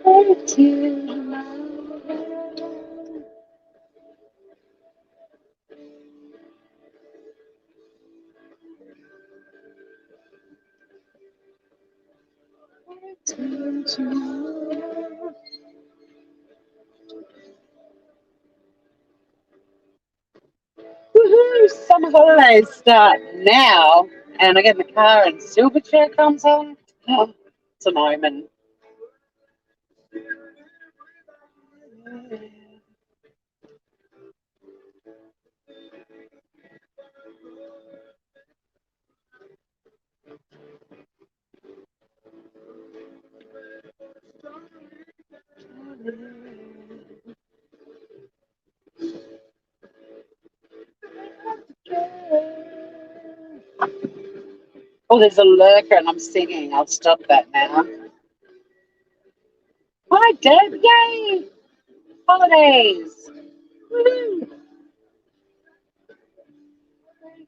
Way tomorrow. Tomorrow. Woohoo! Summer holidays start now, and I get in the car and Silverchair comes on. Oh, it's an omen. Oh, there's a lurker and I'm singing. I'll stop that now. Hi, Deb. Yay! Holidays. Woo!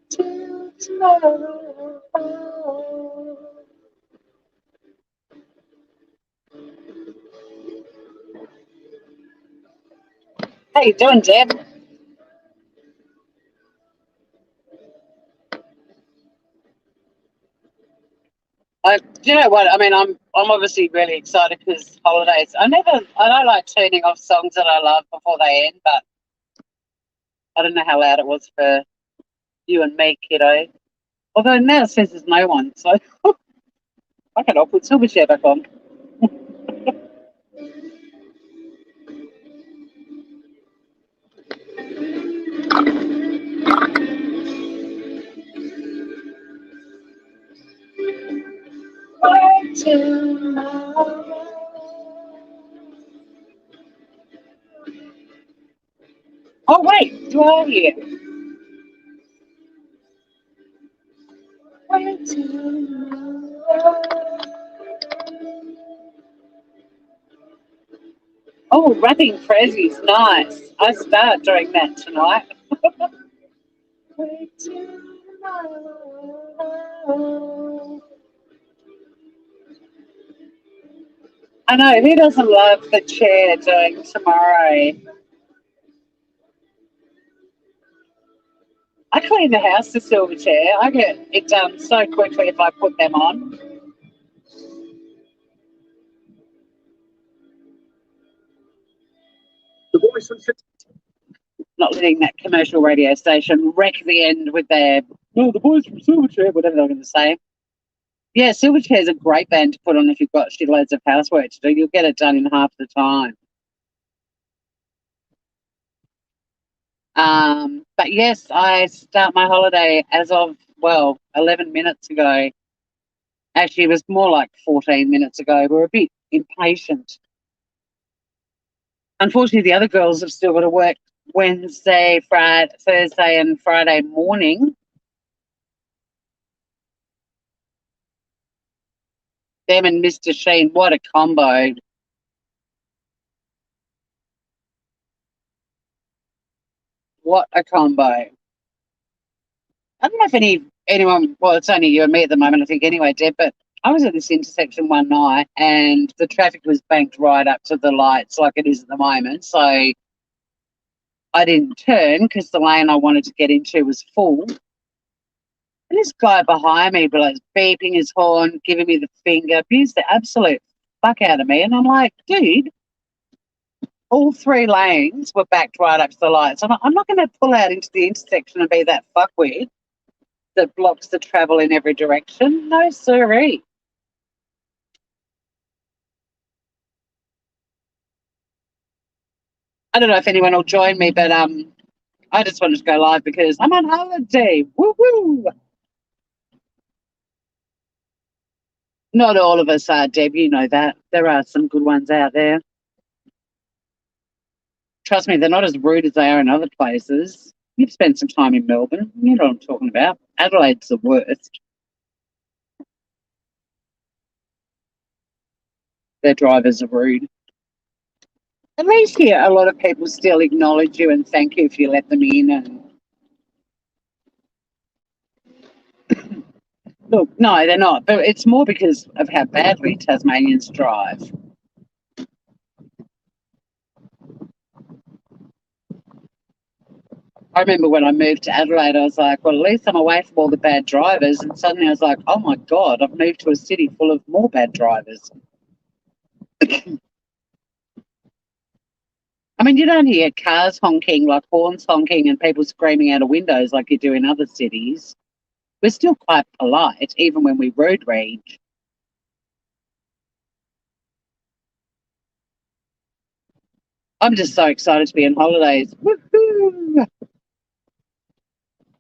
Till tomorrow. How you doing, Deb? You know what? I mean, I'm obviously really excited because holidays. I don't like turning off songs that I love before they end, but I don't know how loud it was for you and me, kiddo. Although now it says there's no one, so okay, I'll put Silverchair back on. Tomorrow. Oh wait, you are here. Wait tomorrow. Oh, rapping Prezzy's nice. I start doing that tonight. Wait tomorrow. I know, who doesn't love the chair doing tomorrow? I clean the house to Silverchair. I get it done so quickly if I put them on. The voice of not letting that commercial radio station wreck the end with their, oh, the boys from Silverchair, whatever they're going to say. Yeah, Silverchair is a great band to put on if you've got shitloads of housework to do. You'll get it done in half the time. But yes, I start my holiday as of, well, 11 minutes ago. Actually, it was more like 14 minutes ago. We're a bit impatient. Unfortunately, the other girls have still got to work Wednesday, Friday, Thursday, and Friday morning. Them and Mr. Sheen, what a combo. What a combo. I don't know if anyone, well, it's only you and me at the moment, I think, anyway, Deb, but I was at this intersection one night and the traffic was banked right up to the lights like it is at the moment. So I didn't turn because the lane I wanted to get into was full. And this guy behind me was beeping his horn, giving me the finger, abused the absolute fuck out of me. And I'm like, dude, all three lanes were backed right up to the lights. I'm not going to pull out into the intersection and be that fuckwit that blocks the travel in every direction. No, siree. I don't know if anyone will join me, but I just wanted to go live because I'm on holiday. Woo woo! Not all of us are, Deb. You know that. There are some good ones out there. Trust me, they're not as rude as they are in other places. You've spent some time in Melbourne. You know what I'm talking about. Adelaide's the worst. Their drivers are rude. At least here, a lot of people still acknowledge you and thank you if you let them in. And look, no, they're not. But it's more because of how badly Tasmanians drive. I remember when I moved to Adelaide, I was like, well, at least I'm away from all the bad drivers. And suddenly I was like, oh my God, I've moved to a city full of more bad drivers. I mean, you don't hear cars honking, like horns honking and people screaming out of windows like you do in other cities. We're still quite polite, even when we road rage. I'm just so excited to be on holidays. Woohoo!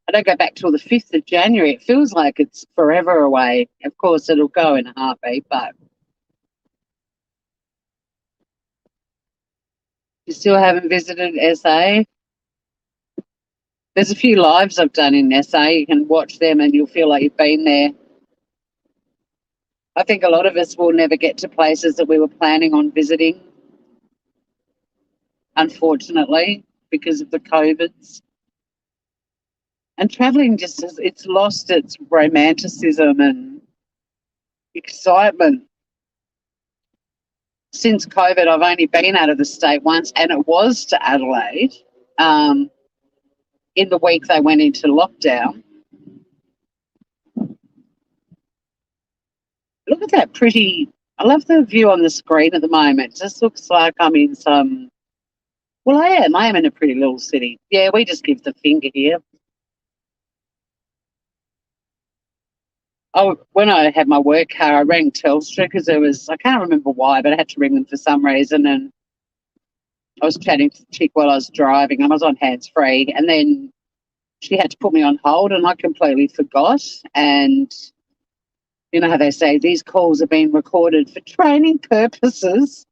I don't go back till the 5th of January. It feels like it's forever away. Of course, it'll go in a heartbeat, but you still haven't visited SA? There's a few lives I've done in SA. You can watch them and you'll feel like you've been there. I think a lot of us will never get to places that we were planning on visiting, unfortunately, because of the COVIDs. And traveling just it's lost its romanticism and excitement. Since COVID, I've only been out of the state once, and it was to Adelaide um, in the week they went into lockdown. Look at that pretty. I love the view on the screen at the moment. It just looks like I'm in some. Well, I am. I am in a pretty little city. Yeah, we just give the finger here. Oh, when I had my work car, I rang Telstra because there was, I can't remember why, but I had to ring them for some reason. And I was chatting to the chick while I was driving. I was on hands free. And then she had to put me on hold and I completely forgot. And you know how they say these calls are being recorded for training purposes.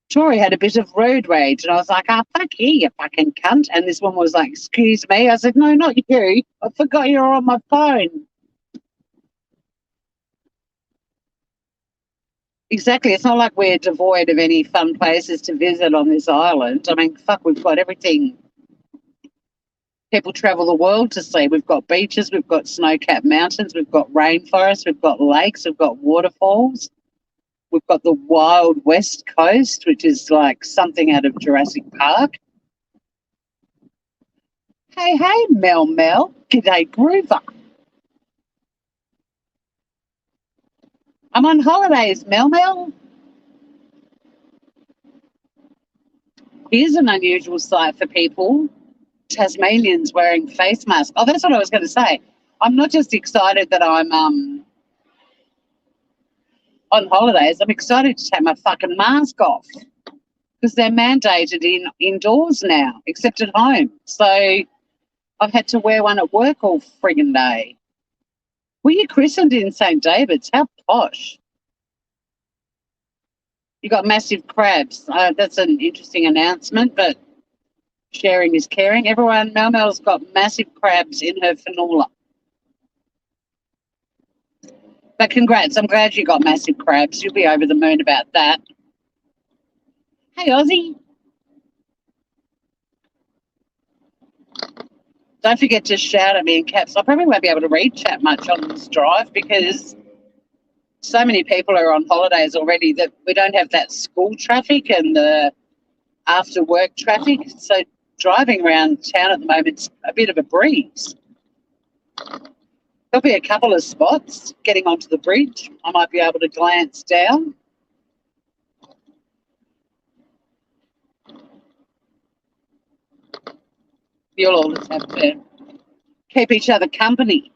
Tori had a bit of road rage and I was like, oh, fuck you, you fucking cunt. And this one was like, excuse me. I said, no, not you. I forgot you were on my phone. Exactly. It's not like we're devoid of any fun places to visit on this island. I mean, fuck, we've got everything. People travel the world to see. We've got beaches, we've got snow-capped mountains, we've got rainforests, we've got lakes, we've got waterfalls. We've got the wild west coast, which is like something out of Jurassic Park. Hey, hey, Mel Mel. G'day, Groover. I'm on holidays, Mel Mel. Here's an unusual sight for people. Tasmanians wearing face masks. Oh, that's what I was going to say. I'm not just excited that I'm on holidays. I'm excited to take my fucking mask off because they're mandated indoors now, except at home. So I've had to wear one at work all friggin' day. Were you christened in St. David's? How posh. You got massive crabs. That's an interesting announcement, but sharing is caring. Everyone, Mel Mel's got massive crabs in her fanola. But congrats, I'm glad you got massive crabs. You'll be over the moon about that. Hey, Ozzy. Don't forget to shout at me in caps. I probably won't be able to read chat much on this drive because so many people are on holidays already that we don't have that school traffic and the after work traffic. So driving around town at the moment's a bit of a breeze. There'll be a couple of spots getting onto the bridge. I might be able to glance down. You'll all just have to keep each other company.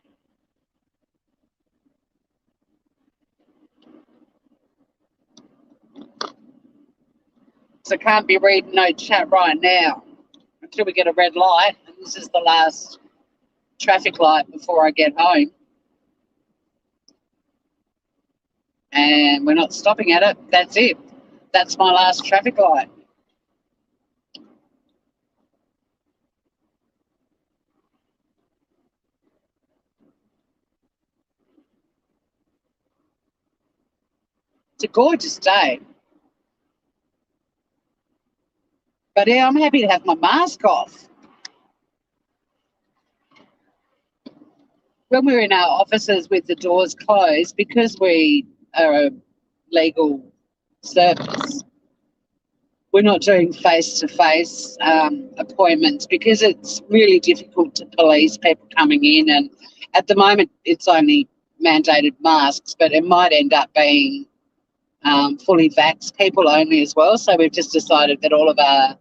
So can't be reading no chat right now until we get a red light. And this is the last traffic light before I get home. And we're not stopping at it. That's it. That's my last traffic light. It's a gorgeous day. But yeah, I'm happy to have my mask off. When we're in our offices with the doors closed, because we are a legal service, we're not doing face-to-face appointments because it's really difficult to police people coming in. And at the moment, it's only mandated masks, but it might end up being fully vaxxed people only as well. So we've just decided that all of our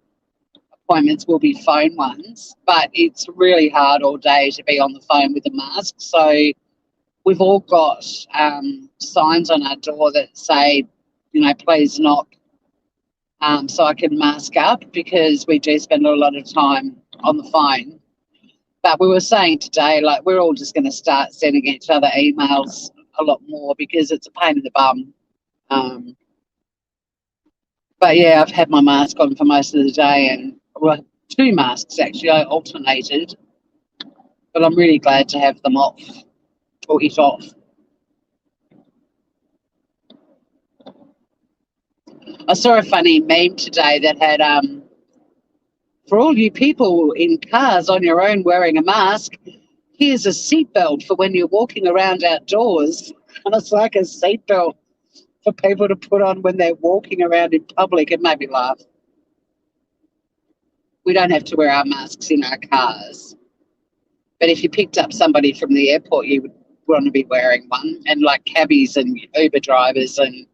appointments will be phone ones, but it's really hard all day to be on the phone with a mask. So we've all got signs on our door that say, please knock, so I can mask up, because we do spend a lot of time on the phone. But we were saying today, like, we're all just going to start sending each other emails a lot more because it's a pain in the bum. But yeah, I've had my mask on for most of the day, and well, 2 masks actually. I alternated, but I'm really glad to have them off, or it off. I saw a funny meme today that had, for all you people in cars on your own wearing a mask, here's a seatbelt for when you're walking around outdoors. And it's like a seatbelt for people to put on when they're walking around in public. It made me laugh. We don't have to wear our masks in our cars. But if you picked up somebody from the airport, you would want to be wearing one. And like cabbies and Uber drivers, and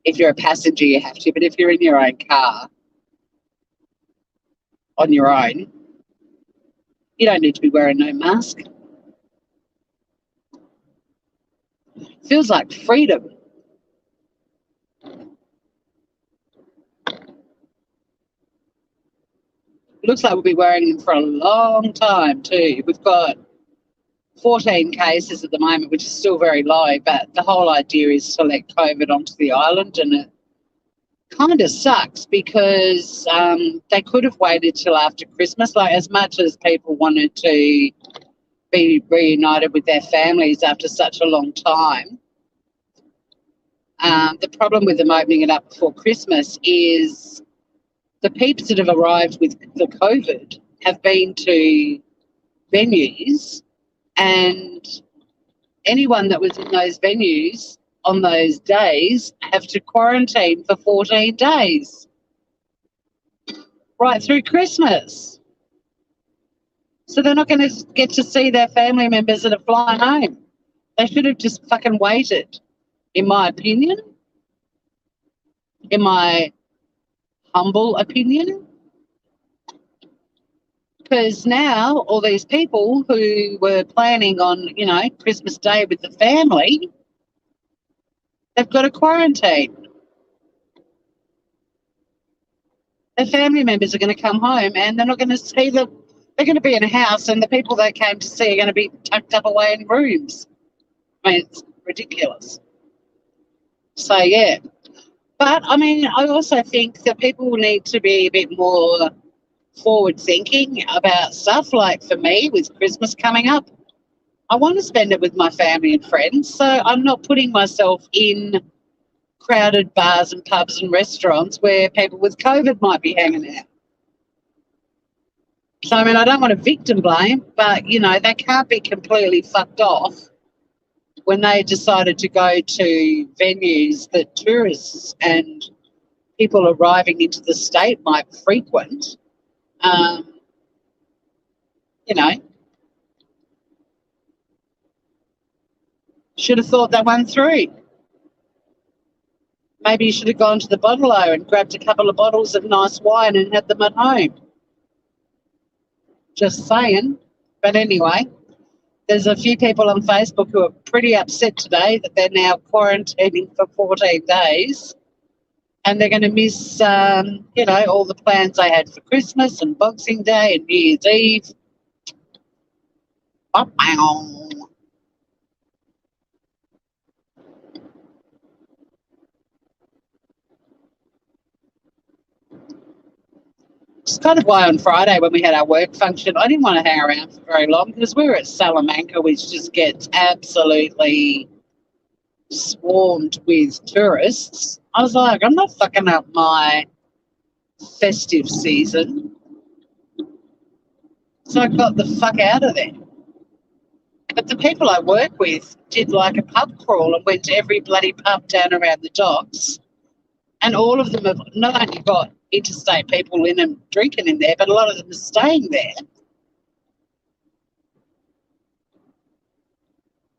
if you're a passenger, you have to. But if you're in your own car, on your own, you don't need to be wearing no mask. Feels like freedom. It looks like we'll be wearing them for a long time too. We've got 14 cases at the moment, which is still very low, but the whole idea is to let COVID onto the island, and it kind of sucks because they could have waited till after Christmas. Like, as much as people wanted to be reunited with their families after such a long time, the problem with them opening it up before Christmas is the peeps that have arrived with the COVID have been to venues, and anyone that was in those venues on those days have to quarantine for 14 days, right through Christmas. So they're not going to get to see their family members that are flying home. They should have just fucking waited, in my opinion, in my humble opinion. Because now all these people who were planning on, Christmas Day with the family, they've got to quarantine. Their family members are going to come home and they're not going to see them. They're going to be in a house, and the people they came to see are going to be tucked up away in rooms. I mean, it's ridiculous. So, yeah. But, I also think that people need to be a bit more forward thinking about stuff. Like, for me, with Christmas coming up, I want to spend it with my family and friends, so I'm not putting myself in crowded bars and pubs and restaurants where people with COVID might be hanging out. So, I don't want to victim blame, but, they can't be completely fucked off when they decided to go to venues that tourists and people arriving into the state might frequent. Should have thought that one through. Maybe you should have gone to the bottle-o and grabbed a couple of bottles of nice wine and had them at home. Just saying. But anyway, there's a few people on Facebook who are pretty upset today that they're now quarantining for 14 days, and they're going to miss, all the plans they had for Christmas and Boxing Day and New Year's Eve. It's kind of why on Friday when we had our work function, I didn't want to hang around for very long because we were at Salamanca, which just gets absolutely swarmed with tourists. I was like, I'm not fucking up my festive season. So I got the fuck out of there. But the people I work with did like a pub crawl and went to every bloody pub down around the docks. And all of them have not only got interstate people in and drinking in there, but a lot of them are staying there.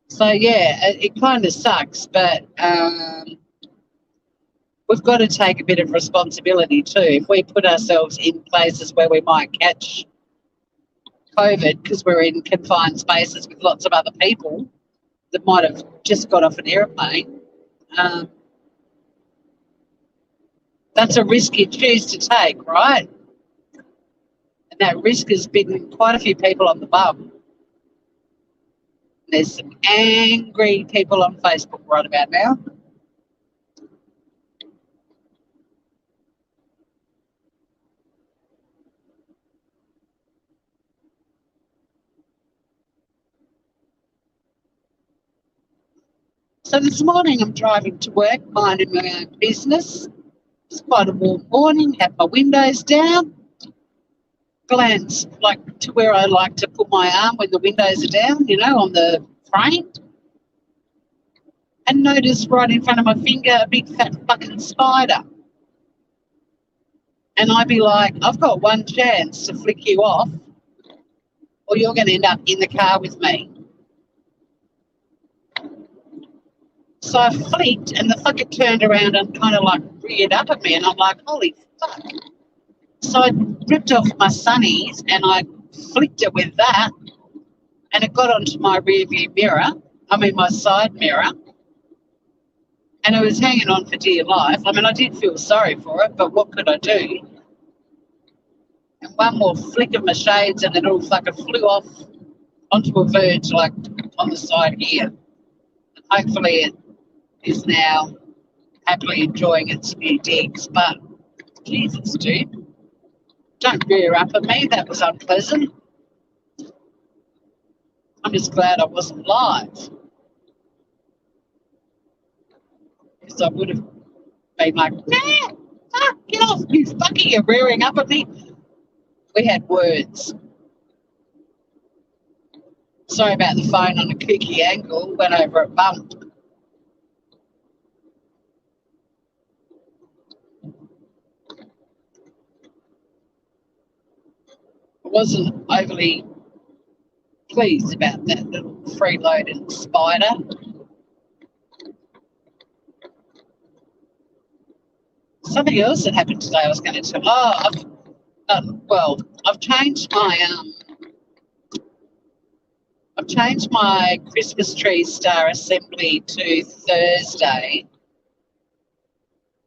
So yeah, it kind of sucks, but we've got to take a bit of responsibility too. If we put ourselves in places where we might catch COVID because we're in confined spaces with lots of other people that might have just got off an airplane, um, that's a risk you choose to take, right? And that risk has been quite a few people on the bum. There's some angry people on Facebook right about now. So this morning I'm driving to work, minding my own business. It's quite a warm morning, have my windows down, glance like to where I like to put my arm when the windows are down, on the frame, and notice right in front of my finger a big fat fucking spider. And I'd be like, I've got one chance to flick you off, or you're going to end up in the car with me. So I flicked, and the fucker turned around and kind of like reared up at me, and I'm like, holy fuck. So I ripped off my sunnies and I flicked it with that, and it got onto my rear view mirror, my side mirror, and it was hanging on for dear life. I did feel sorry for it, but what could I do? And one more flick of my shades and it all fucking flew off onto a verge, like on the side here. And hopefully it is now happily enjoying its new digs. But Jesus, dude, don't rear up at me. That was unpleasant. I'm just glad I wasn't live, because I would have been like, nah, get off, you fucking, you're rearing up at me. We had words. Sorry about the phone on a kooky angle, went over a bump. I wasn't overly pleased about that little freeloaded spider. Something else that happened today I was going to tell. I've changed my Christmas tree star assembly to Thursday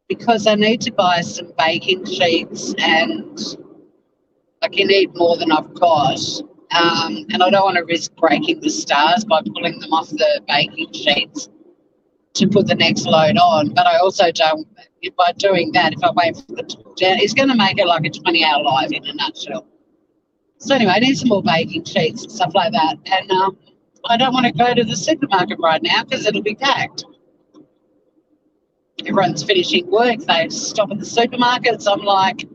because I need to buy some baking sheets, and you need more than I've got. And I don't want to risk breaking the stars by pulling them off the baking sheets to put the next load on. But I also don't, by doing that, if I wait for the down, it's going to make it like a 20-hour live in a nutshell. So anyway, I need some more baking sheets and stuff like that. And I don't want to go to the supermarket right now because it'll be packed. Everyone's finishing work. They stop at the supermarkets. I'm like,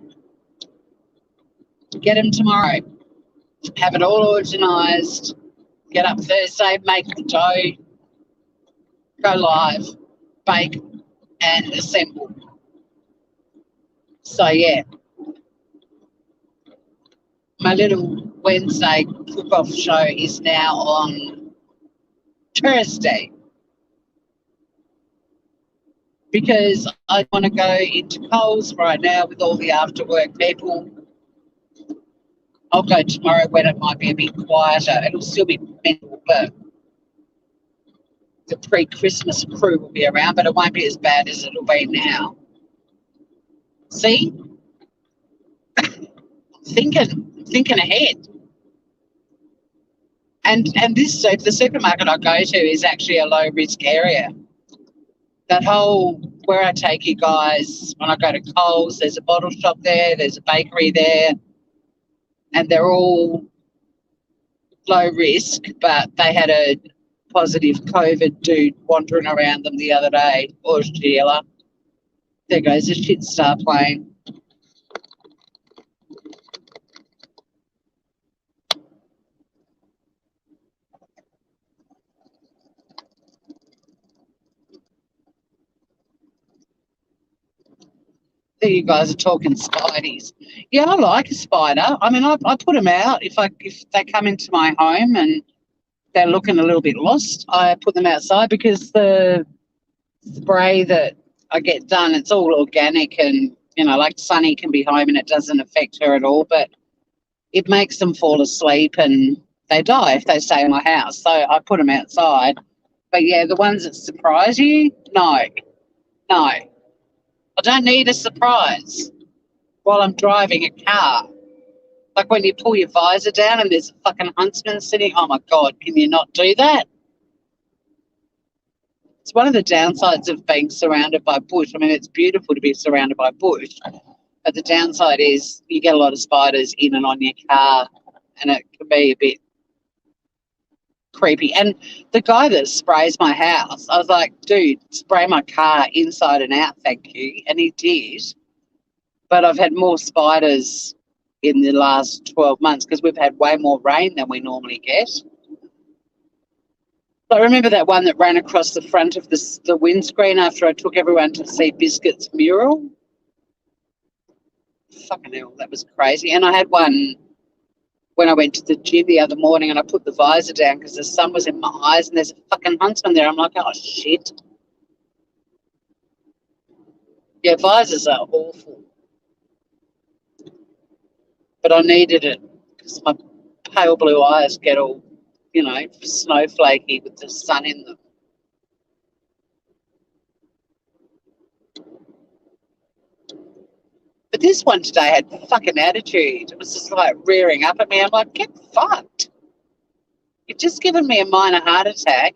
get them tomorrow. Have it all organised. Get up Thursday, make the dough, go live, bake and assemble. So yeah, my little Wednesday cook-off show is now on Thursday because I want to go into Coles right now with all the after-work people. I'll go tomorrow when it might be a bit quieter. It'll still be mental, but the pre-Christmas crew will be around, but it won't be as bad as it'll be now. See? Thinking ahead. And the supermarket I go to is actually a low-risk area. That whole, where I take you guys, when I go to Coles, there's a bottle shop there, there's a bakery there, and they're all low risk, but they had a positive COVID dude wandering around them the other day, or Sheila. There goes a shit star plane. There you guys are talking spideys. Yeah, I like a spider. I mean, I put them out if they come into my home and they're looking a little bit lost. I put them outside because the spray that I get done, it's all organic and like Sunny can be home and it doesn't affect her at all, but it makes them fall asleep and they die if they stay in my house. So I put them outside. But yeah, the ones that surprise you, no, no. I don't need a surprise while I'm driving a car. Like when you pull your visor down and there's a fucking huntsman sitting. Oh my God, can you not do that? It's one of the downsides of being surrounded by bush. I mean, it's beautiful to be surrounded by bush, but the downside is you get a lot of spiders in and on your car, and it can be a bit creepy. And the guy that sprays my house, I was like, dude, spray my car inside and out, thank you. And he did. But I've had more spiders in the last 12 months because we've had way more rain than we normally get. I remember that one that ran across the front of the windscreen after I took everyone to see Biscuit's mural. Fucking hell, that was crazy. And I had one when I went to the gym the other morning and I put the visor down because the sun was in my eyes and there's a fucking huntsman there. I'm like, oh, shit. Yeah, visors are awful. But I needed it because my pale blue eyes get all, snowflakey with the sun in them. But this one today had fucking attitude. It was just like rearing up at me. I'm like, get fucked. You've just given me a minor heart attack.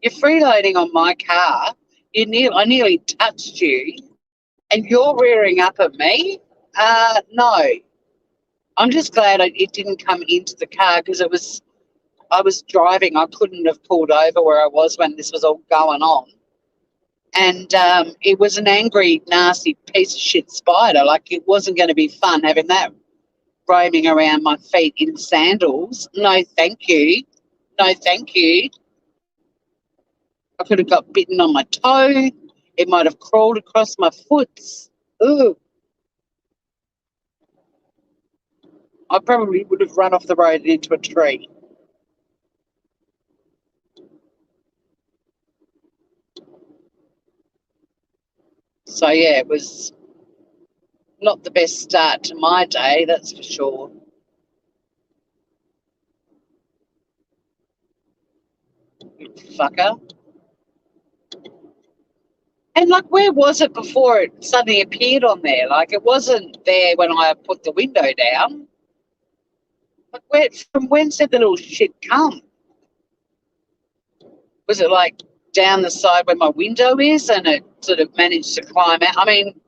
You're freeloading on my car. I nearly touched you, and you're rearing up at me. No. I'm just glad it didn't come into the car because I was driving. I couldn't have pulled over where I was when this was all going on. And it was an angry, nasty piece of shit spider. Like, it wasn't going to be fun having that roaming around my feet in sandals. No, thank you. No, thank you. I could have got bitten on my toe. It might have crawled across my foot. Ugh. I probably would have run off the road and into a tree. So, yeah, it was not the best start to my day, that's for sure. You fucker. And, like, where was it before it suddenly appeared on there? Like, it wasn't there when I put the window down. Like, from whence did the little shit come? Was it, like, down the side where my window is and it sort of managed to climb out? I mean,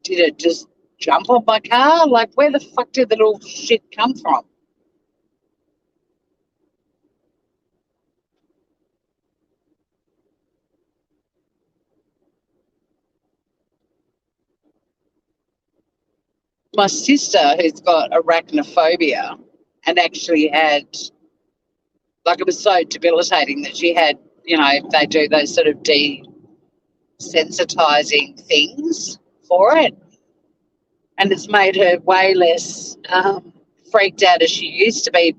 did it just jump on my car? Like, where the fuck did the little shit come from? My sister, who's got arachnophobia, and actually had, like, it was so debilitating that she had, they do those sort of desensitizing things for it. And it's made her way less freaked out as she used to be,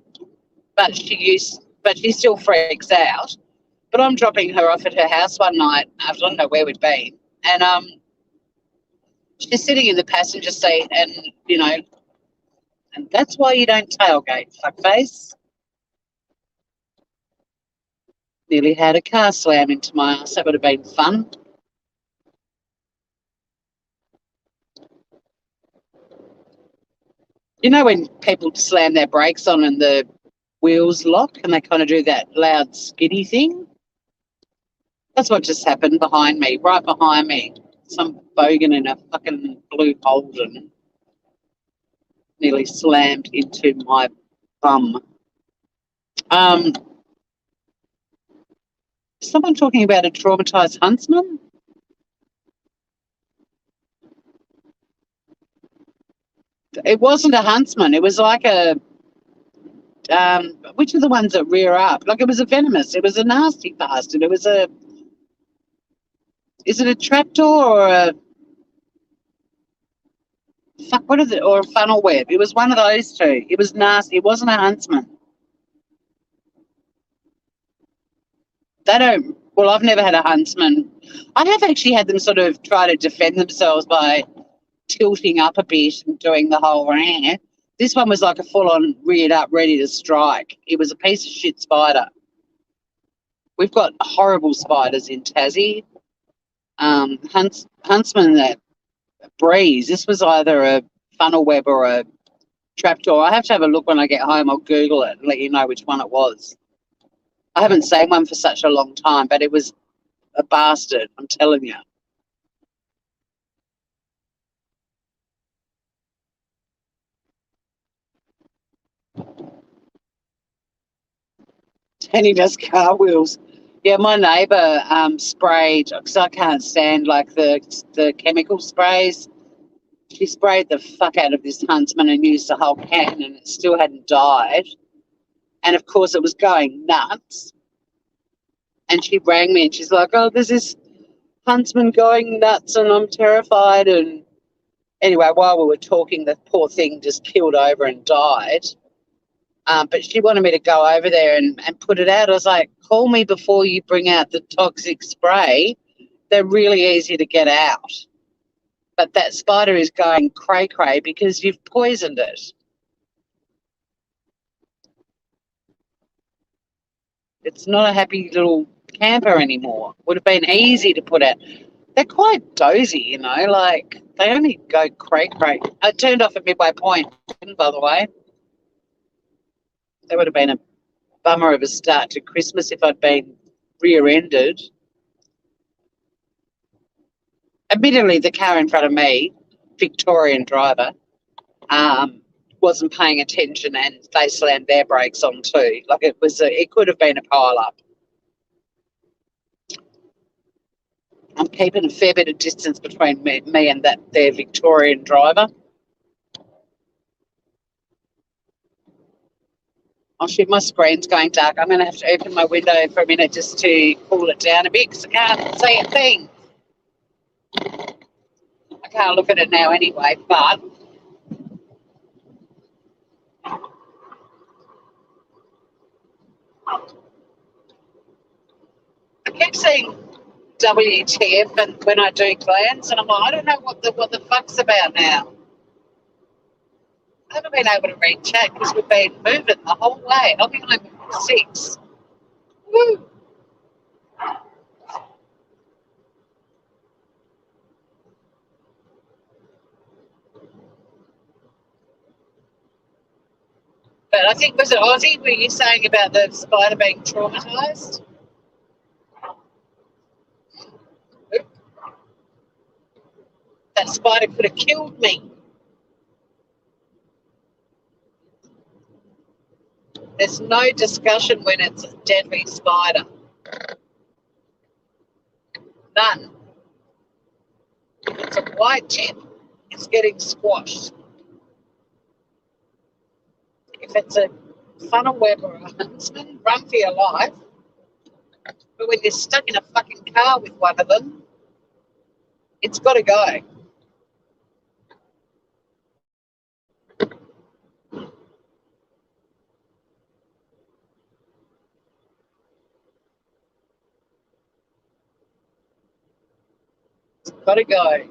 but she still freaks out. But I'm dropping her off at her house one night. I don't know where we'd been, and she's sitting in the passenger seat, and and that's why you don't tailgate, fuckface. Nearly had a car slam into my ass. That would have been fun. You know when people slam their brakes on and the wheels lock and they kind of do that loud skiddy thing? That's what just happened behind me, right behind me. Some bogan in a fucking blue Holden nearly slammed into my bum. Someone talking about a traumatised huntsman? It wasn't a huntsman. It was like a which are the ones that rear up? Like, it was a venomous. It was a nasty bastard. It was is it a trapdoor or a fuck, what is it? Or a funnel web. It was one of those two. It was nasty. It wasn't a huntsman. They don't. Well, I've never had a huntsman. I have actually had them sort of try to defend themselves by tilting up a bit and doing the whole rant. This one was like a full-on reared up, ready to strike. It was a piece of shit spider. We've got horrible spiders in Tassie. Huntsman that breeze. This was either a funnel web or a trapdoor. I have to have a look when I get home. I'll Google it and let you know which one it was. I haven't seen one for such a long time, but it was a bastard, I'm telling you. And he does cartwheels. Yeah, my neighbour sprayed, because I can't stand like the chemical sprays. She sprayed the fuck out of this huntsman and used a whole can, and it still hadn't died. And of course, it was going nuts. And she rang me and she's like, "Oh, there's this huntsman going nuts, and I'm terrified." And anyway, while we were talking, the poor thing just keeled over and died. But she wanted me to go over there and put it out. I was like, call me before you bring out the toxic spray. They're really easy to get out. But that spider is going cray-cray because you've poisoned it. It's not a happy little camper anymore. Would have been easy to put out. They're quite dozy, you know, like they only go cray-cray. I turned off at midway point, by the way. That would have been a bummer of a start to Christmas if I'd been rear-ended. Admittedly, the car in front of me, Victorian driver, wasn't paying attention and they slammed their brakes on too. Like it could have been a pile-up. I'm keeping a fair bit of distance between me and their Victorian driver. Oh shit, my screen's going dark. I'm going to have to open my window for a minute just to cool it down a bit because I can't see a thing. I can't look at it now anyway, but I keep seeing WTF and when I do glance and I'm like, I don't know what the fuck's about now. I haven't been able to read chat because we've been moving the whole way. I'll be home at 6. Woo! But I think, was it Aussie, were you saying about the spider being traumatised? That spider could have killed me. There's no discussion when it's a deadly spider. None. It's a white tip. It's getting squashed. If it's a funnel web or a huntsman, run for your life. But when you're stuck in a fucking car with one of them, it's got to go. It's got to go.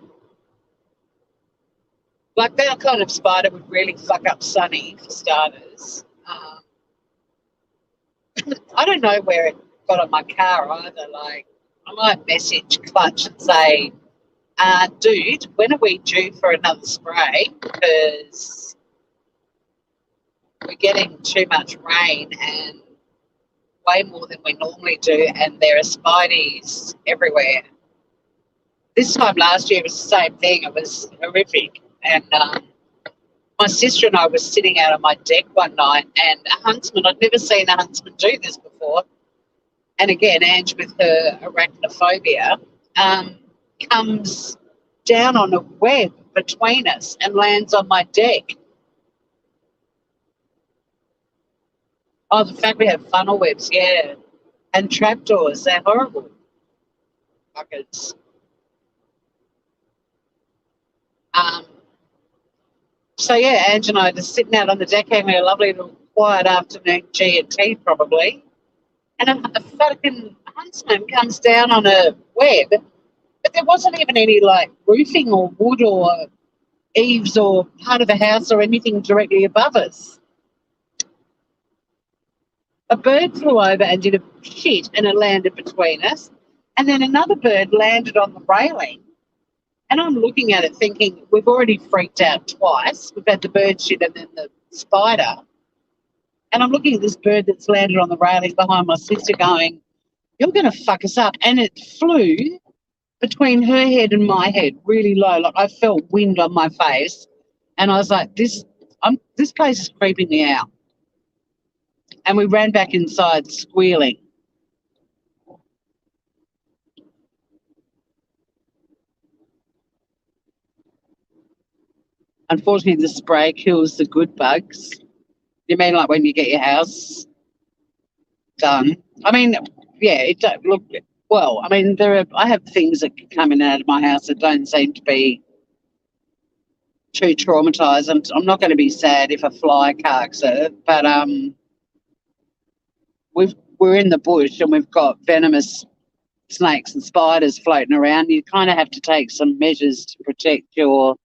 Like that kind of spider would really fuck up Sunny for starters. I don't know where it got on my car either. Like, I might message Clutch and say, dude, when are we due for another spray? Because we're getting too much rain and way more than we normally do, and there are spideys everywhere. This time last year it was the same thing. It was horrific. And my sister and I were sitting out on my deck one night, and a huntsman, I'd never seen a huntsman do this before. And again, Ange with her arachnophobia, comes down on a web between us and lands on my deck. Oh, the fact we have funnel webs, yeah. And trapdoors, they're horrible. Buckets. So yeah, Ange and I are just sitting out on the deck having a lovely little quiet afternoon G and T probably. And a fucking huntsman comes down on a web, but there wasn't even any like roofing or wood or eaves or part of the house or anything directly above us. A bird flew over and did a shit and it landed between us. And then another bird landed on the railing. And I'm looking at it thinking, we've already freaked out twice. We've had the bird shit and then the spider. And I'm looking at this bird that's landed on the railing behind my sister going, you're going to fuck us up. And it flew between her head and my head really low. Like I felt wind on my face. And I was like, this place is creeping me out. And we ran back inside squealing. Unfortunately, the spray kills the good bugs. You mean like when you get your house done? I mean, yeah, it don't look well. I mean, I have things that come in and out of my house that don't seem to be too traumatized. I'm not going to be sad if a fly carks it, but we're in the bush and we've got venomous snakes and spiders floating around. You kind of have to take some measures to protect your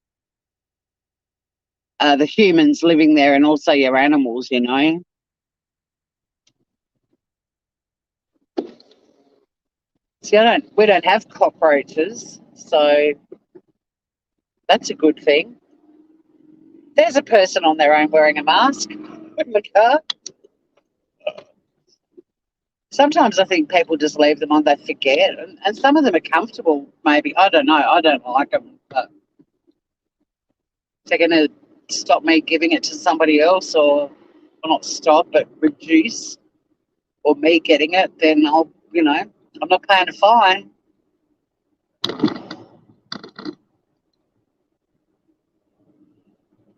the humans living there and also your animals, you know. See, we don't have cockroaches, so that's a good thing. There's a person on their own wearing a mask in the car. Sometimes I think people just leave them on, they forget, and some of them are comfortable, maybe. I don't know. I don't like them, but they're going to stop me giving it to somebody else or not stop, but reduce, or me getting it, then I'm not paying a fine.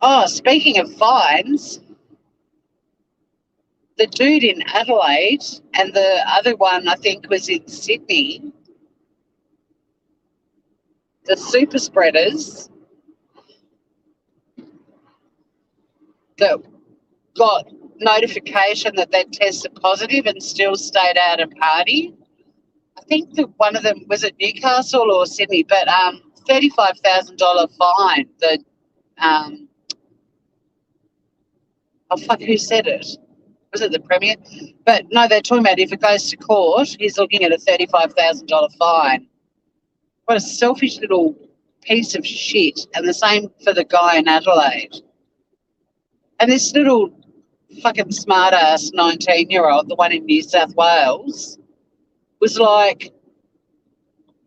Oh, speaking of fines, the dude in Adelaide and the other one I think was in Sydney, the super spreaders that got notification that they tested positive and still stayed out and party. I think that one of them was at Newcastle or Sydney, but $35,000 fine. Who said it? Was it the Premier? But no, they're talking about if it goes to court, he's looking at a $35,000 fine. What a selfish little piece of shit. And the same for the guy in Adelaide. And this little fucking smart-ass 19-year-old, the one in New South Wales, was like,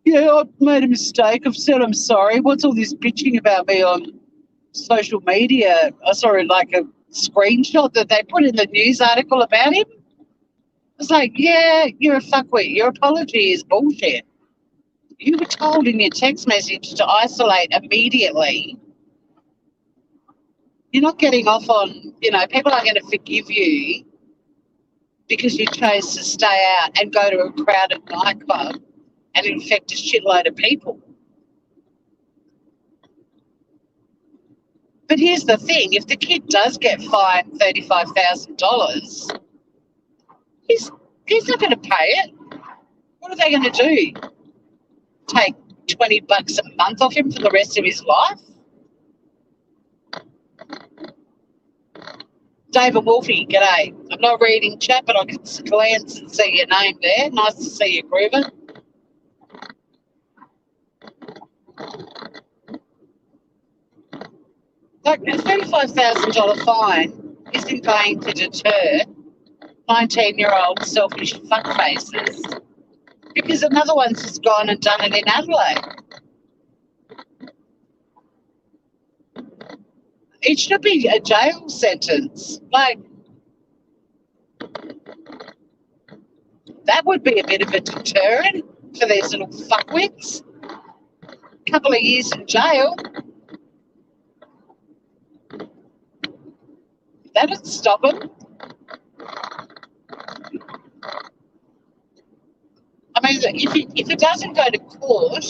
yeah, I've made a mistake. I've said I'm sorry. What's all this bitching about me on social media? I saw like a screenshot that they put in the news article about him. It's like, yeah, you're a fuckwit. Your apology is bullshit. You were told in your text message to isolate immediately. You're not getting off on, people aren't going to forgive you because you chose to stay out and go to a crowded nightclub and infect a shitload of people. But here's the thing, if the kid does get fined $35,000, he's not going to pay it. What are they going to do? Take $20 a month off him for the rest of his life? David Wolfie, g'day. I'm not reading chat, but I can glance and see your name there. Nice to see you, grooving. Like a $35,000 fine isn't going to deter 19-year-old selfish fuckfaces because another one's just gone and done it in Adelaide. It should be a jail sentence. Like, that would be a bit of a deterrent for these little fuckwits. A couple of years in jail. That'd stop them. I mean, if it doesn't go to court,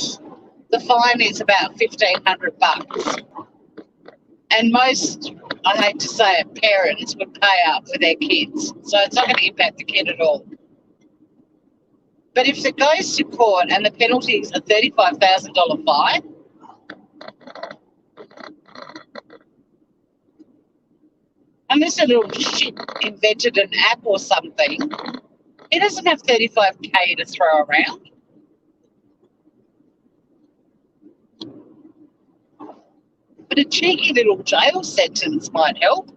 the fine is about $1,500. And most, I hate to say it, parents would pay up for their kids. So it's not going to impact the kid at all. But if it goes to court and the penalty is a $35,000 fine, unless a little shit invented an app or something, he doesn't have 35K to throw around. But a cheeky little jail sentence might help.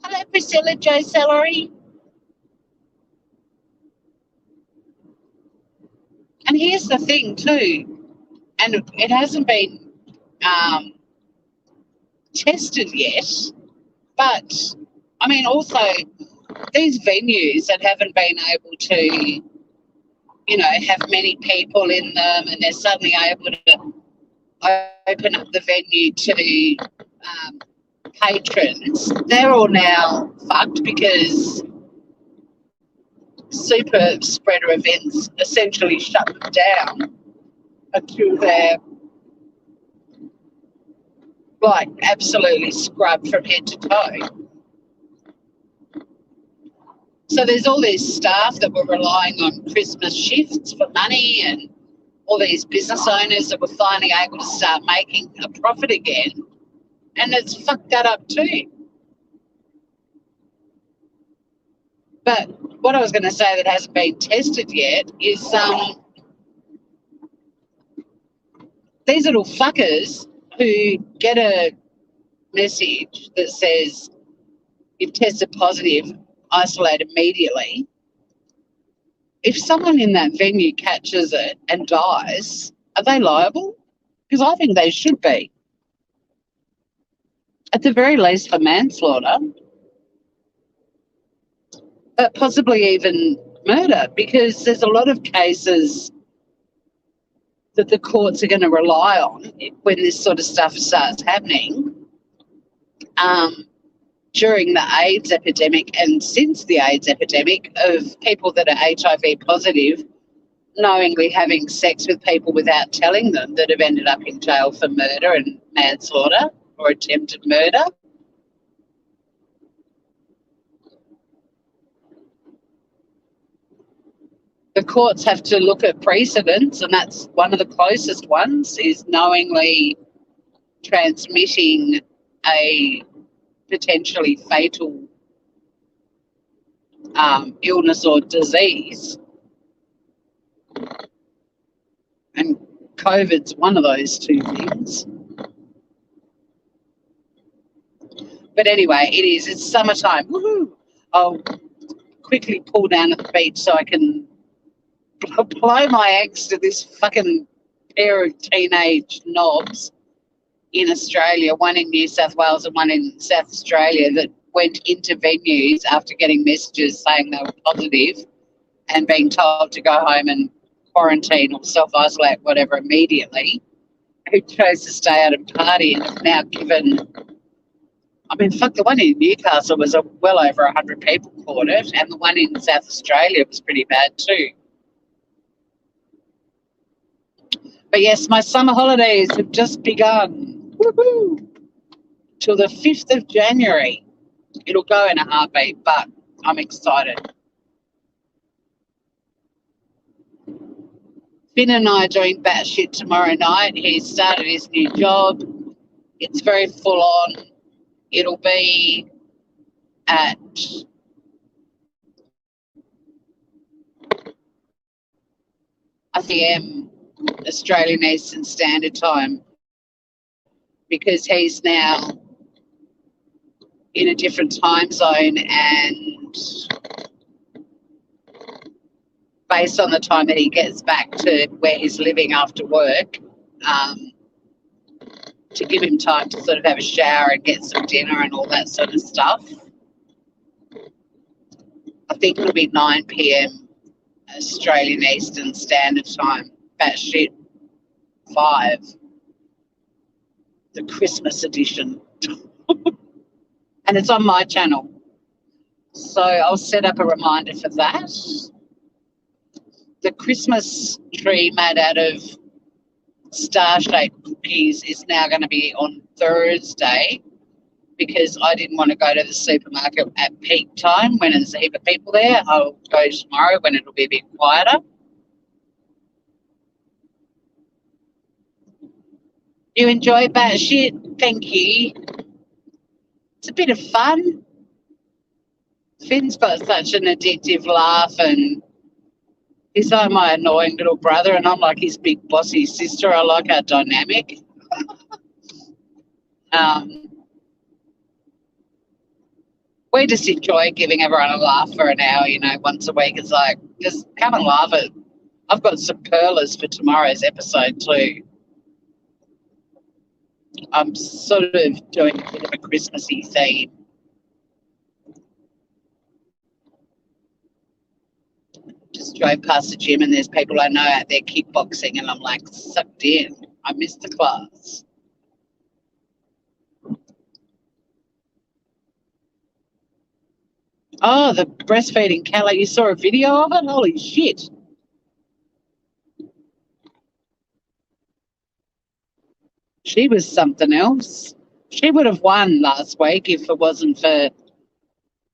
Hello, Priscilla Joe Celery. And here's the thing too, and it hasn't been tested yet, but I mean also these venues that haven't been able to, have many people in them, and they're suddenly able to open up the venue to patrons, they're all now fucked because super spreader events essentially shut them down until they're like absolutely scrubbed from head to toe. So there's all these staff that were relying on Christmas shifts for money, and all these business owners that were finally able to start making a profit again, and it's fucked that up too. But what I was going to say that hasn't been tested yet is these little fuckers who get a message that says you've tested positive, isolate immediately. If someone in that venue catches it and dies, are they liable? Because I think they should be. At the very least for manslaughter, but possibly even murder, because there's a lot of cases that the courts are going to rely on when this sort of stuff starts happening during the AIDS epidemic and since the AIDS epidemic, of people that are HIV positive knowingly having sex with people without telling them, that have ended up in jail for murder and manslaughter or attempted murder. The courts have to look at precedents, and that's one of the closest ones, is knowingly transmitting a potentially fatal illness or disease. And COVID's one of those two things. But anyway, it's summertime. Woohoo! I'll quickly pull down at the beach so I can blow my eggs to this fucking pair of teenage knobs in Australia, one in New South Wales and one in South Australia, that went into venues after getting messages saying they were positive and being told to go home and quarantine or self-isolate, whatever, immediately, who chose to stay out and party and have now given... I mean, fuck, the one in Newcastle was well over 100 people caught it, and the one in South Australia was pretty bad too. But yes, my summer holidays have just begun. Woohoo! Till the 5th of January. It'll go in a heartbeat, but I'm excited. Finn and I are doing batshit tomorrow night. He's started his new job. It's very full on. It'll be at PM Australian Eastern Standard Time, because he's now in a different time zone, and based on the time that he gets back to where he's living after work, to give him time to sort of have a shower and get some dinner and all that sort of stuff. I think it'll be 9 p.m. Australian Eastern Standard Time, batshit 5, the Christmas edition. And it's on my channel. So I'll set up a reminder for that. The Christmas tree made out of star-shaped cookies is now going to be on Thursday because I didn't want to go to the supermarket at peak time when there's a heap of people there. I'll go tomorrow when it'll be a bit quieter. You enjoy batshit? Thank you. It's a bit of fun. Finn's got such an addictive laugh, and he's like my annoying little brother, and I'm like his big bossy sister. I like our dynamic. We just enjoy giving everyone a laugh for an hour, once a week. It's like, just come and laugh it. I've got some curlers for tomorrow's episode too. I'm sort of doing a bit of a Christmassy theme. Just drove past the gym and there's people I know out there kickboxing, and I'm like sucked in. I missed the class. Oh, the breastfeeding Calla, you saw a video of it? Holy shit. She was something else. She would have won last week if it wasn't for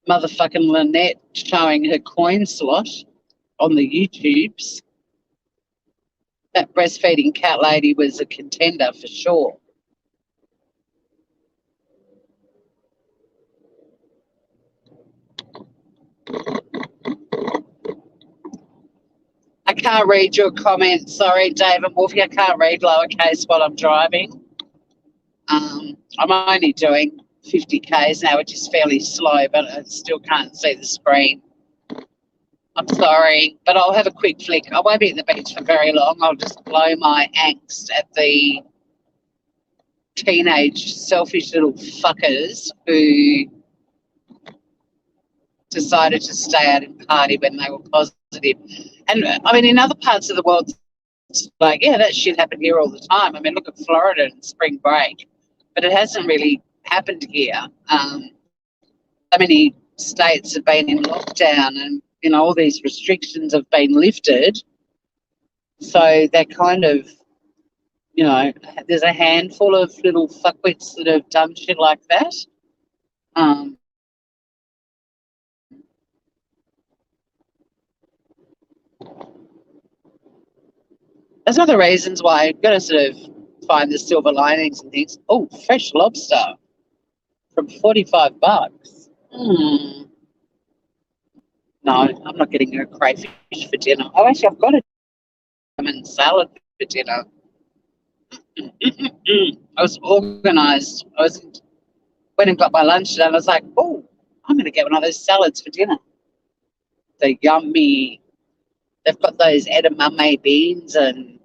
motherfucking Lynette showing her coin slot on the YouTubes. That breastfeeding cat lady was a contender for sure. I can't read your comments. Sorry, David Wolfie. I can't read lowercase while I'm driving. I'm only doing 50 Ks now, which is fairly slow, but I still can't see the screen. I'm sorry, but I'll have a quick flick. I won't be at the beach for very long. I'll just blow my angst at the teenage selfish little fuckers who decided to stay out and party when they were positive. And I mean, in other parts of the world, it's like, yeah, that shit happened here all the time. I mean, look at Florida and spring break, but it hasn't really happened here. So many states have been in lockdown, and all these restrictions have been lifted. So they're kind of, there's a handful of little fuckwits that have done shit like that. That's one of the reasons why I've got to sort of find the silver linings and things. Oh, fresh lobster from $45. No, I'm not getting a crayfish for dinner. Oh, actually, I've got a salmon salad for dinner. I was organised. Went and got my lunch and I was like, oh, I'm going to get one of those salads for dinner. They're yummy. They've got those edamame beans and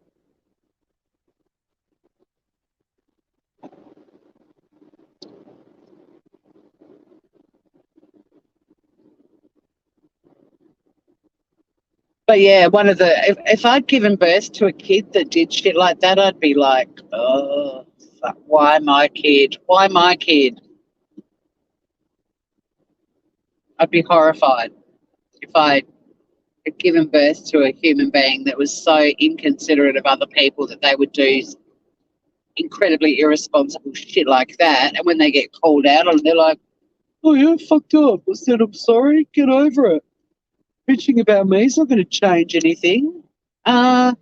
but yeah, if I'd given birth to a kid that did shit like that, I'd be like, oh, fuck, why my kid? Why my kid? I'd be horrified if I had given birth to a human being that was so inconsiderate of other people that they would do incredibly irresponsible shit like that. And when they get called out on it, they're like, oh, yeah, fucked up. I said, I'm sorry, get over it. Bitching about me is not going to change anything. Well,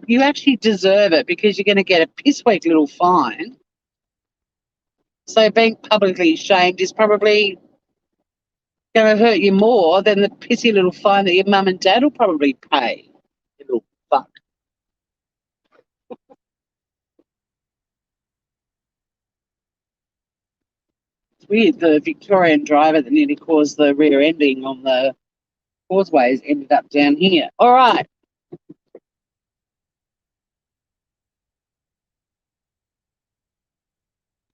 you actually deserve it because you're going to get a piss-weak little fine. So being publicly shamed is probably going to hurt you more than the pissy little fine that your mum and dad will probably pay. You little fuck. It's weird. The Victorian driver that nearly caused the rear ending on the causeways ended up down here. All right.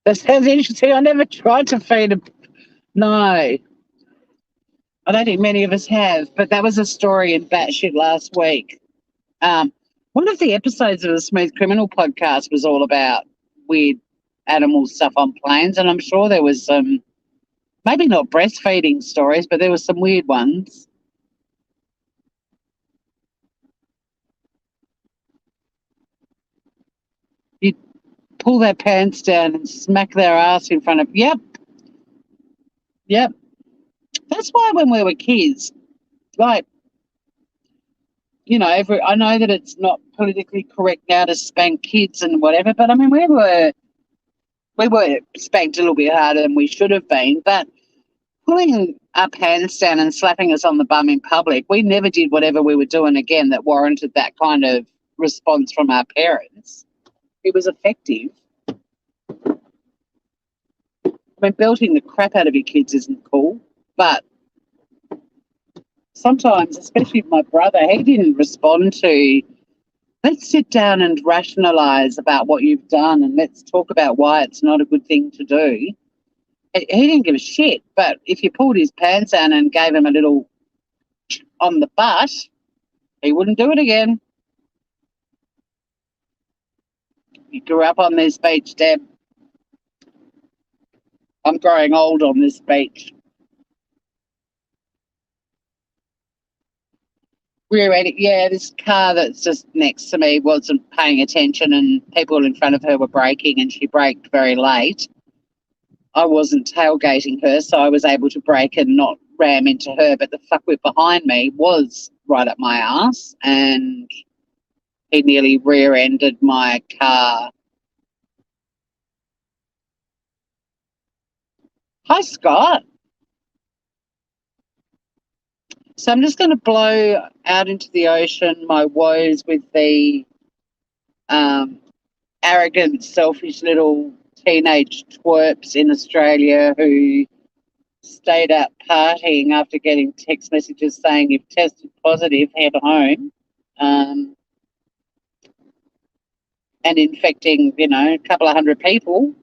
That sounds interesting. I never tried to feed a... No. I don't think many of us have, but that was a story in Batshit last week. One of the episodes of the Smooth Criminal podcast was all about weird animal stuff on planes, and I'm sure there was some, maybe not breastfeeding stories, but there were some weird ones. pull their pants down and smack their ass in front of. Yep, yep. That's why when we were kids, like, I know that it's not politically correct now to spank kids and whatever, but I mean, we were spanked a little bit harder than we should have been, but pulling our pants down and slapping us on the bum in public, we never did whatever we were doing again that warranted that kind of response from our parents. It was effective. I mean, belting the crap out of your kids isn't cool, but sometimes, especially my brother, he didn't respond to, let's sit down and rationalise about what you've done and let's talk about why it's not a good thing to do. He didn't give a shit, but if you pulled his pants down and gave him a little on the butt, he wouldn't do it again. You grew up on this beach, Deb. I'm growing old on this beach. Rear-ended, yeah, this car that's just next to me wasn't paying attention and people in front of her were braking and she braked very late. I wasn't tailgating her, so I was able to brake and not ram into her, but the fuckwit behind me was right up my ass and he nearly rear-ended my car. Hi, Scott. So I'm just going to blow out into the ocean my woes with the arrogant, selfish little teenage twerps in Australia who stayed out partying after getting text messages saying you've tested positive, head home, and infecting, a couple of hundred people.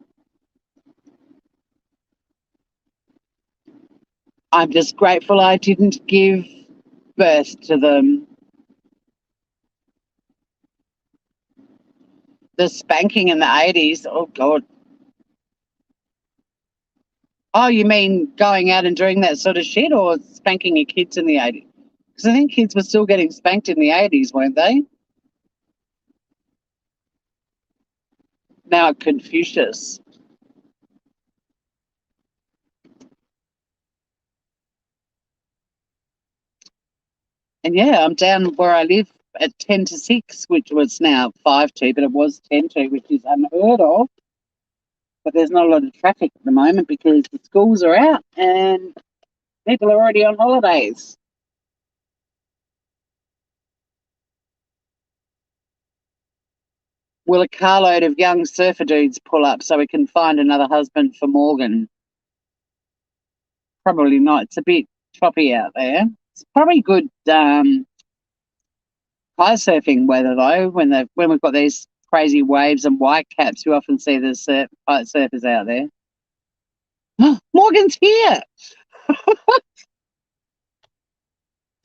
I'm just grateful I didn't give birth to them. The spanking in the 80s, oh, God. Oh, you mean going out and doing that sort of shit or spanking your kids in the 80s? Because I think kids were still getting spanked in the 80s, weren't they? Now Confucius. And yeah, I'm down where I live at 10 to 6, which was now 5 to, but it was 10 to, which is unheard of. But there's not a lot of traffic at the moment because the schools are out and people are already on holidays. Will a carload of young surfer dudes pull up so we can find another husband for Morgan? Probably not. It's a bit choppy out there. It's probably good kite surfing weather though. When we've got these crazy waves and white caps, you often see the kite surfers out there. Morgan's here.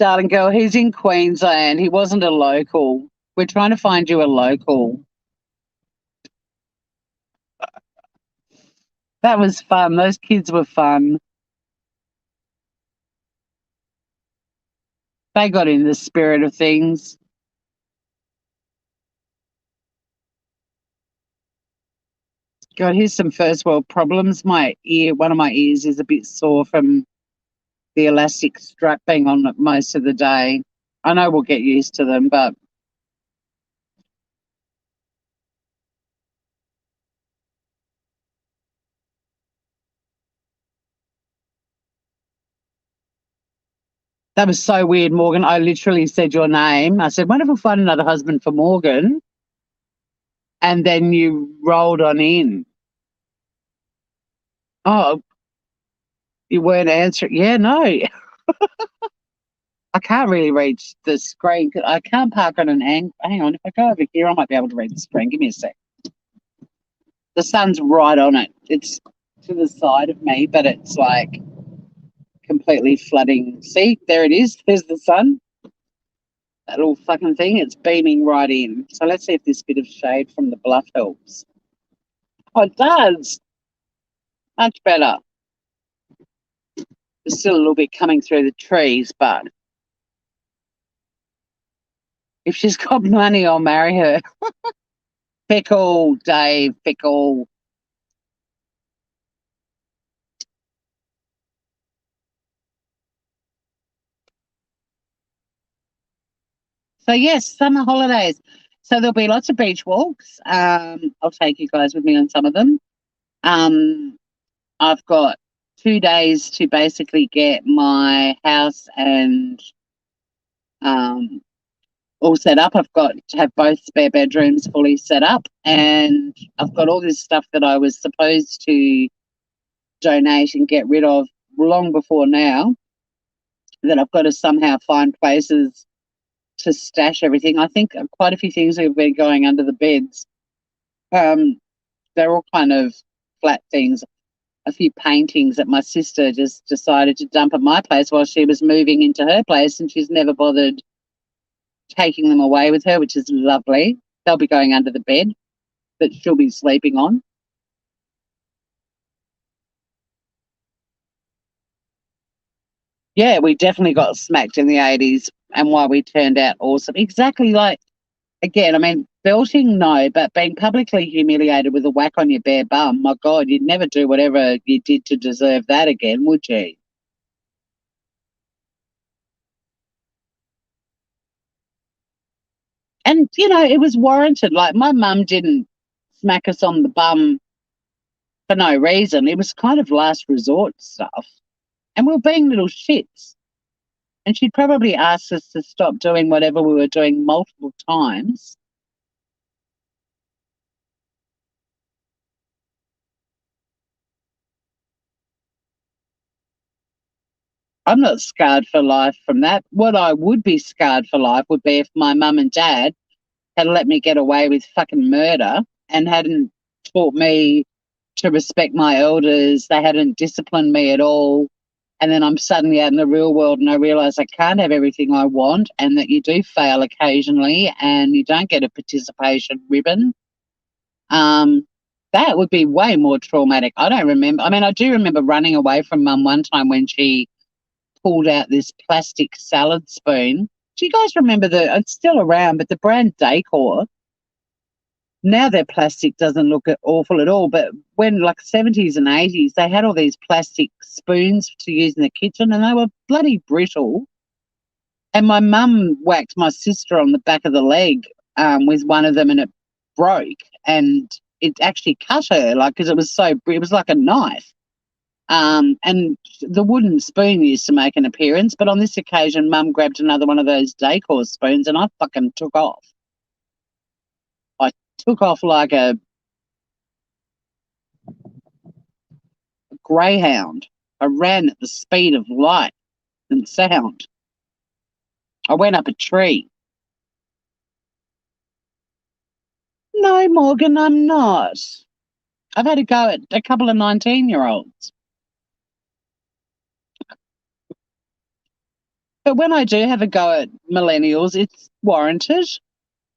Darling girl, he's in Queensland. He wasn't a local. We're trying to find you a local. That was fun. Those kids were fun. They got in the spirit of things. God, here's some first world problems. One of my ears is a bit sore from the elastic strap being on it most of the day. I know we'll get used to them, but that was so weird, Morgan. I literally said your name. I said, wonder if we'll find another husband for Morgan. And then you rolled on in. Oh, you weren't answering. Yeah, no. I can't really read the screen. I can't park on an angle. Hang on, if I go over here, I might be able to read the screen. Give me a sec. The sun's right on it. It's to the side of me, but it's like completely flooding. See, there it is. There's the sun. That little fucking thing. It's beaming right in. So let's see if this bit of shade from the bluff helps. Oh, it does. Much better. There's still a little bit coming through the trees, but if she's got money, I'll marry her. Fickle, Dave, fickle. So yes, summer holidays. So there'll be lots of beach walks. I'll take you guys with me on some of them. Um, I've got 2 days to basically get my house and um, all set up. I've got to have both spare bedrooms fully set up, and I've got all this stuff that I was supposed to donate and get rid of long before now that I've got to somehow find places to stash everything. I think quite a few things have been going under the beds. Um, they're all kind of flat things. A few paintings that my sister just decided to dump at my place while she was moving into her place, and she's never bothered taking them away with her, which is lovely. They'll be going under the bed that she'll be sleeping on. Yeah, we definitely got smacked in the 80s and why we turned out awesome. Exactly like, again, I mean, belting, no, but being publicly humiliated with a whack on your bare bum, my God, you'd never do whatever you did to deserve that again, would you? And, it was warranted. Like, my mum didn't smack us on the bum for no reason. It was kind of last resort stuff. And we were being little shits. And she'd probably asked us to stop doing whatever we were doing multiple times. I'm not scarred for life from that. What I would be scarred for life would be if my mum and dad had let me get away with fucking murder and hadn't taught me to respect my elders. They hadn't disciplined me at all. And then I'm suddenly out in the real world and I realize I can't have everything I want and that you do fail occasionally and you don't get a participation ribbon. Um, that would be way more traumatic. I don't remember. I mean, I do remember running away from mum one time when she pulled out this plastic salad spoon. Do you guys remember it's still around, but the brand Decor, now their plastic doesn't look awful at all. But when like 70s and 80s, they had all these plastic spoons to use in the kitchen and they were bloody brittle. And my mum whacked my sister on the back of the leg with one of them and it broke and it actually cut her like because it was like a knife. And the wooden spoon used to make an appearance, but on this occasion, Mum grabbed another one of those Decor spoons and I fucking took off. I took off like a greyhound. I ran at the speed of light and sound. I went up a tree. No, Morgan, I'm not. I've had a go at a couple of 19-year-olds. But when I do have a go at millennials, it's warranted.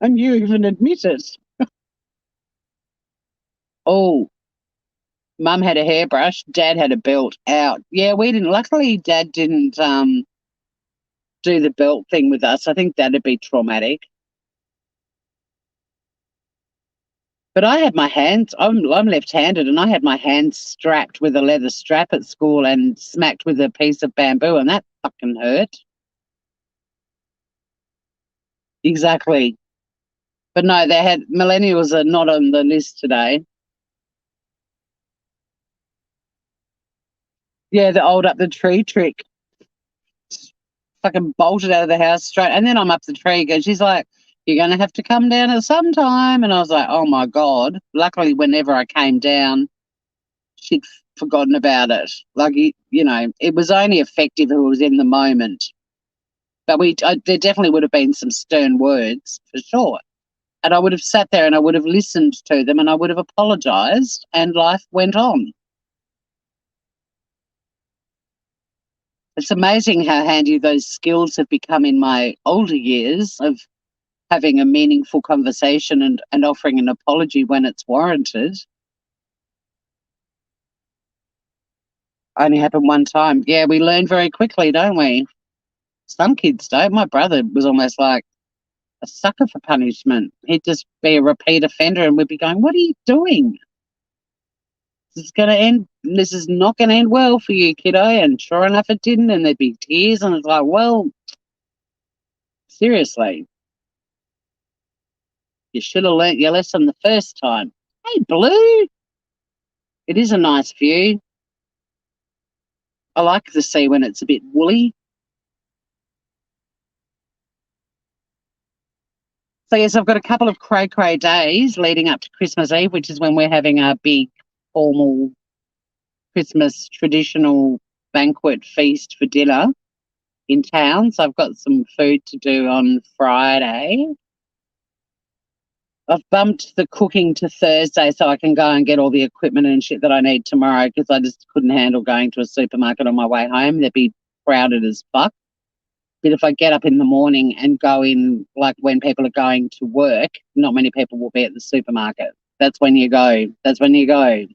And you even admit it. Oh, Mum had a hairbrush, Dad had a belt out. Yeah, we didn't. Luckily, Dad didn't do the belt thing with us. I think that'd be traumatic. But I had my hands. I'm left-handed, and I had my hands strapped with a leather strap at school and smacked with a piece of bamboo, and that fucking hurt. Exactly. But no, they had millennials are not on the list today. Yeah, the old up the tree trick. Fucking bolted out of the house straight. And then I'm up the tree and she's like, "You're going to have to come down at some time." And I was like, oh my God. Luckily, whenever I came down, she'd forgotten about it. Like, it was only effective if it was in the moment. But there definitely would have been some stern words for sure. And I would have sat there and I would have listened to them and I would have apologized and life went on. It's amazing how handy those skills have become in my older years of having a meaningful conversation and offering an apology when it's warranted. Only happened one time. Yeah, we learn very quickly, don't we? Some kids don't. My brother was almost like a sucker for punishment. He'd just be a repeat offender and we'd be going, what are you doing? This is going to end, this is not going to end well for you, kiddo. And sure enough, it didn't. And there'd be tears. And it's like, well, seriously, you should have learnt your lesson the first time. Hey, Blue, it is a nice view. I like the sea when it's a bit woolly. So, yes, I've got a couple of cray days leading up to Christmas Eve, which is when we're having our big formal Christmas traditional banquet feast for dinner in town. So I've got some food to do on Friday. I've bumped the cooking to Thursday so I can go and get all the equipment and shit that I need tomorrow because I just couldn't handle going to a supermarket on my way home. They'd be crowded as fuck. But if I get up in the morning and go in, like when people are going to work, not many people will be at the supermarket. That's when you go. That's when you go.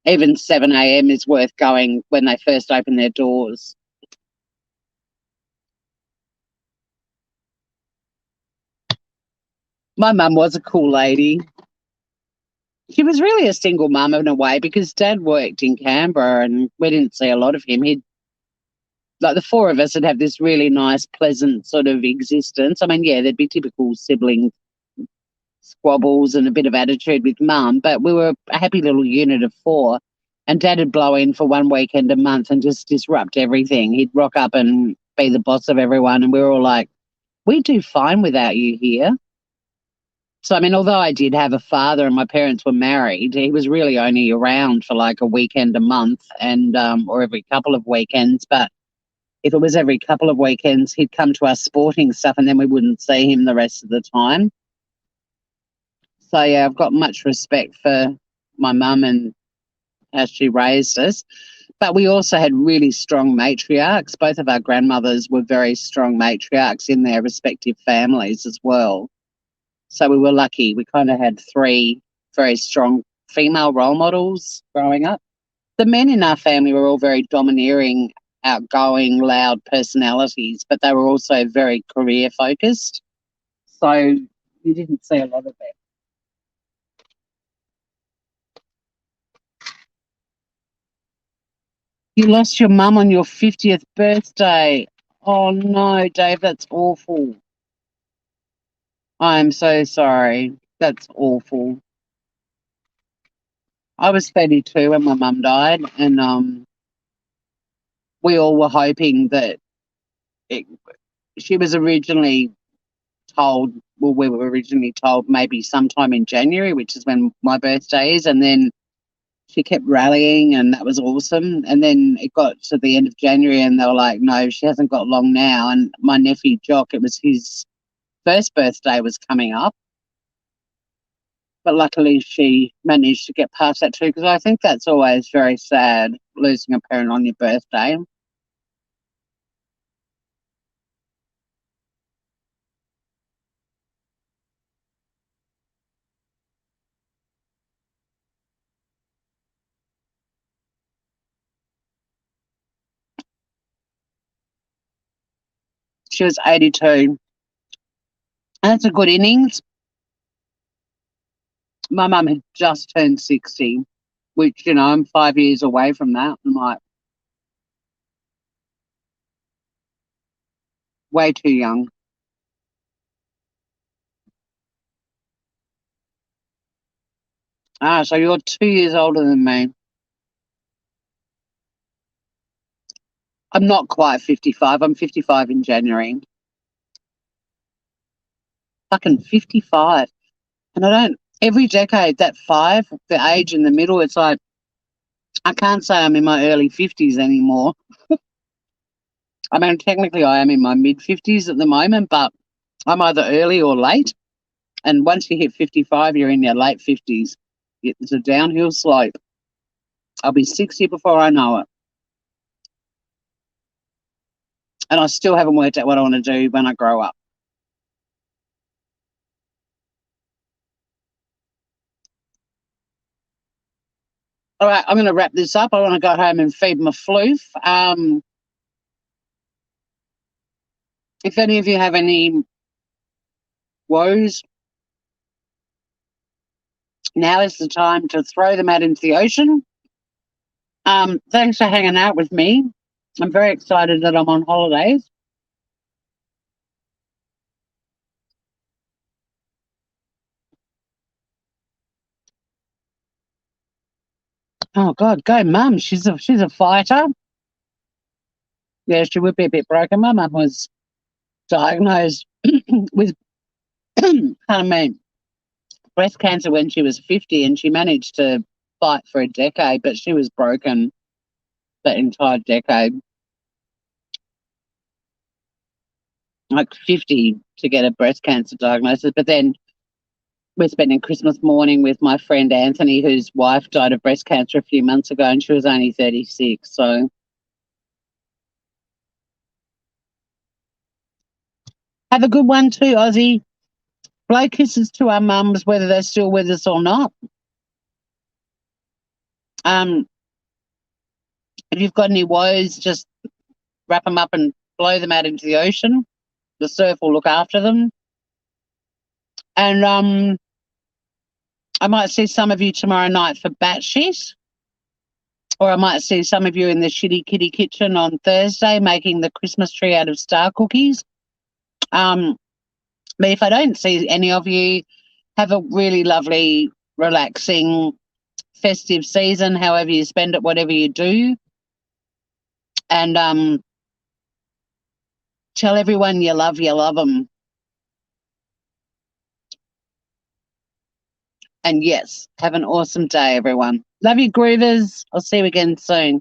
Even 7 a.m. is worth going when they first open their doors. My mum was a cool lady. She was really a single mum in a way because Dad worked in Canberra and we didn't see a lot of him. He'd, like, the four of us would have this really nice, pleasant sort of existence. I mean, yeah, there'd be typical sibling squabbles and a bit of attitude with Mum, but we were a happy little unit of four. And Dad would blow in for one weekend a month and just disrupt everything. He'd rock up and be the boss of everyone, and we were all like, we do fine without you here. So, I mean, although I did have a father and my parents were married, he was really only around for like a weekend a month and or every couple of weekends. But if it was every couple of weekends, he'd come to our sporting stuff and then we wouldn't see him the rest of the time. So, yeah, I've got much respect for my mum and how she raised us. But we also had really strong matriarchs. Both of our grandmothers were very strong matriarchs in their respective families as well. So we were lucky. We kind of had three very strong female role models growing up. The men in our family were all very domineering, outgoing, loud personalities, but they were also very career focused. So you didn't see a lot of that. You lost your mum on your 50th birthday. Oh no, Dave, that's awful. I'm so sorry. That's awful. I was 32 when my mum died, and we all were hoping that it, she was originally told, well, we were originally told maybe sometime in January, which is when my birthday is, and then she kept rallying, and that was awesome. And then it got to the end of January, and they were like, no, she hasn't got long now. And my nephew, Jock, it was his first birthday was coming up. But luckily she managed to get past that too, because I think that's always very sad, losing a parent on your birthday. She was 82. And that's a good innings. My mum had just turned 60, which, you know, I'm 5 years away from that. I'm like, way too young. Ah, so you're 2 years older than me. I'm not quite 55. I'm 55 in January. Fucking 55. And I don't, every decade, that five, the age in the middle, it's like, I can't say I'm in my early 50s anymore. I mean, technically I am in my mid-50s at the moment, but I'm either early or late. And once you hit 55, you're in your late 50s. It's a downhill slope. I'll be 60 before I know it. And I still haven't worked out what I want to do when I grow up. All right, I'm going to wrap this up. I want to go home and feed my floof. If any of you have any woes, now is the time to throw them out into the ocean. Thanks for hanging out with me. I'm very excited that I'm on holidays. Oh God, go mum. She's a fighter. Yeah, she would be a bit broken. My mum was diagnosed with pardon me, breast cancer when she was 50, and she managed to fight for a decade, but she was broken that entire decade. Like 50 to get a breast cancer diagnosis. But then we're spending Christmas morning with my friend Anthony, whose wife died of breast cancer a few months ago, and she was only 36. So have a good one too, Ozzy. Blow kisses to our mums, whether they're still with us or not. Um, if you've got any woes, just wrap them up and blow them out into the ocean. The surf will look after them. And I might see some of you tomorrow night for batshit, or I might see some of you in the Shitty Kitty kitchen on Thursday making the Christmas tree out of star cookies. But if I don't see any of you, have a really lovely, relaxing, festive season, however you spend it, whatever you do. And tell everyone you love them. And yes, have an awesome day, everyone. Love you, Groovers. I'll see you again soon.